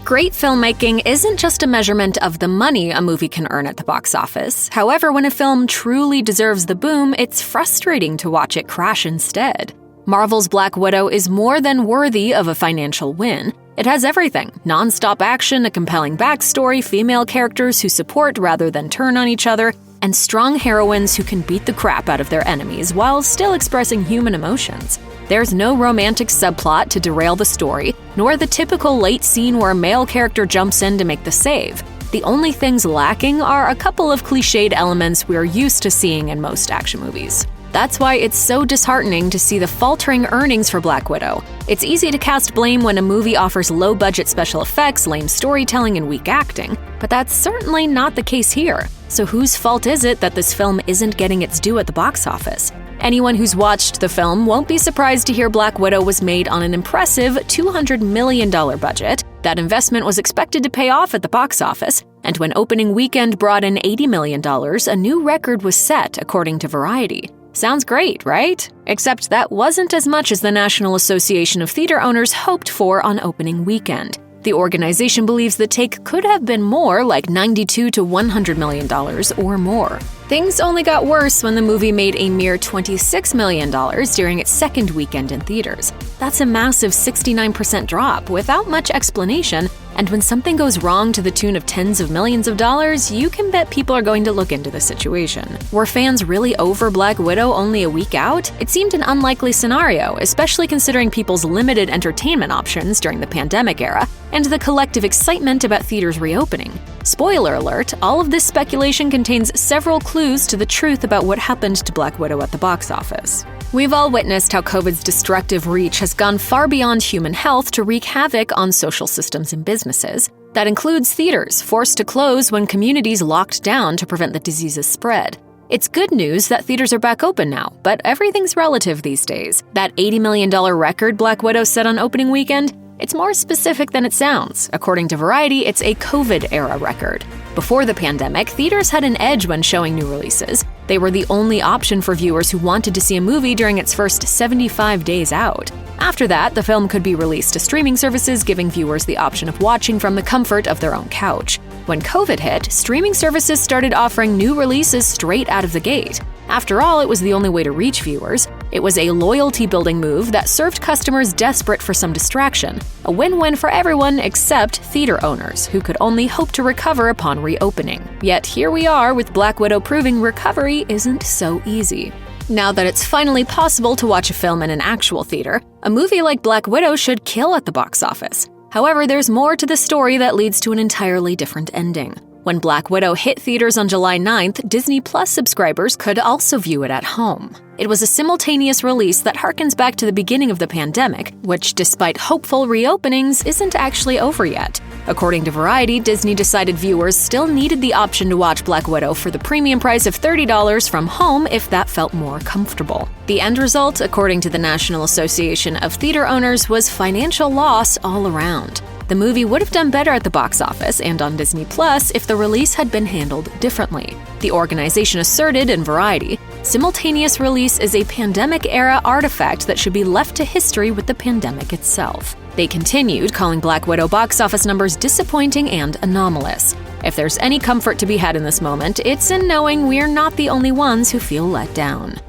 Great filmmaking isn't just a measurement of the money a movie can earn at the box office. However, when a film truly deserves the boom, it's frustrating to watch it crash instead. Marvel's Black Widow is more than worthy of a financial win. It has everything: non-stop action, a compelling backstory, female characters who support rather than turn on each other, and strong heroines who can beat the crap out of their enemies while still expressing human emotions. There's no romantic subplot to derail the story, nor the typical late scene where a male character jumps in to make the save. The only things lacking are a couple of cliched elements we're used to seeing in most action movies. That's why it's so disheartening to see the faltering earnings for Black Widow. It's easy to cast blame when a movie offers low-budget special effects, lame storytelling, and weak acting, but that's certainly not the case here. So whose fault is it that this film isn't getting its due at the box office? Anyone who's watched the film won't be surprised to hear Black Widow was made on an impressive $200 million budget. That investment was expected to pay off at the box office, and when opening weekend brought in $80 million, a new record was set, according to Variety. Sounds great, right? Except that wasn't as much as the National Association of Theater Owners hoped for on opening weekend. The organization believes the take could have been more, like $92 to $100 million or more. Things only got worse when the movie made a mere $26 million during its second weekend in theaters. That's a massive 69% drop without much explanation, and when something goes wrong to the tune of tens of millions of dollars, you can bet people are going to look into the situation. Were fans really over Black Widow only a week out? It seemed an unlikely scenario, especially considering people's limited entertainment options during the pandemic era and the collective excitement about theaters reopening. Spoiler alert, all of this speculation contains several clues to the truth about what happened to Black Widow at the box office. We've all witnessed how COVID's destructive reach has gone far beyond human health to wreak havoc on social systems and businesses. That includes theaters, forced to close when communities locked down to prevent the disease's spread. It's good news that theaters are back open now, but everything's relative these days. That $80 million record Black Widow set on opening weekend? It's more specific than it sounds. According to Variety, it's a COVID-era record. Before the pandemic, theaters had an edge when showing new releases. They were the only option for viewers who wanted to see a movie during its first 75 days out. After that, the film could be released to streaming services, giving viewers the option of watching from the comfort of their own couch. When COVID hit, streaming services started offering new releases straight out of the gate. After all, it was the only way to reach viewers. It was a loyalty-building move that served customers desperate for some distraction. A win-win for everyone except theater owners, who could only hope to recover upon reopening. Yet here we are with Black Widow proving recovery isn't so easy. Now that it's finally possible to watch a film in an actual theater, a movie like Black Widow should kill at the box office. However, there's more to the story that leads to an entirely different ending. When Black Widow hit theaters on July 9th, Disney Plus subscribers could also view it at home. It was a simultaneous release that harkens back to the beginning of the pandemic, which, despite hopeful reopenings, isn't actually over yet. According to Variety, Disney decided viewers still needed the option to watch Black Widow for the premium price of $30 from home if that felt more comfortable. The end result, according to the National Association of Theater Owners, was financial loss all around. The movie would have done better at the box office and on Disney Plus if the release had been handled differently. The organization asserted in Variety, simultaneous release is a pandemic-era artifact that should be left to history with the pandemic itself. They continued, calling Black Widow box office numbers disappointing and anomalous. If there's any comfort to be had in this moment, it's in knowing we're not the only ones who feel let down.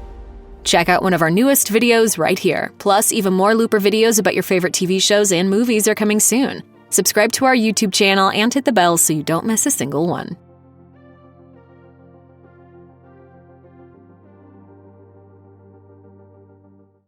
Check out one of our newest videos right here. Plus, even more Looper videos about your favorite TV shows and movies are coming soon. Subscribe to our YouTube channel and hit the bell so you don't miss a single one.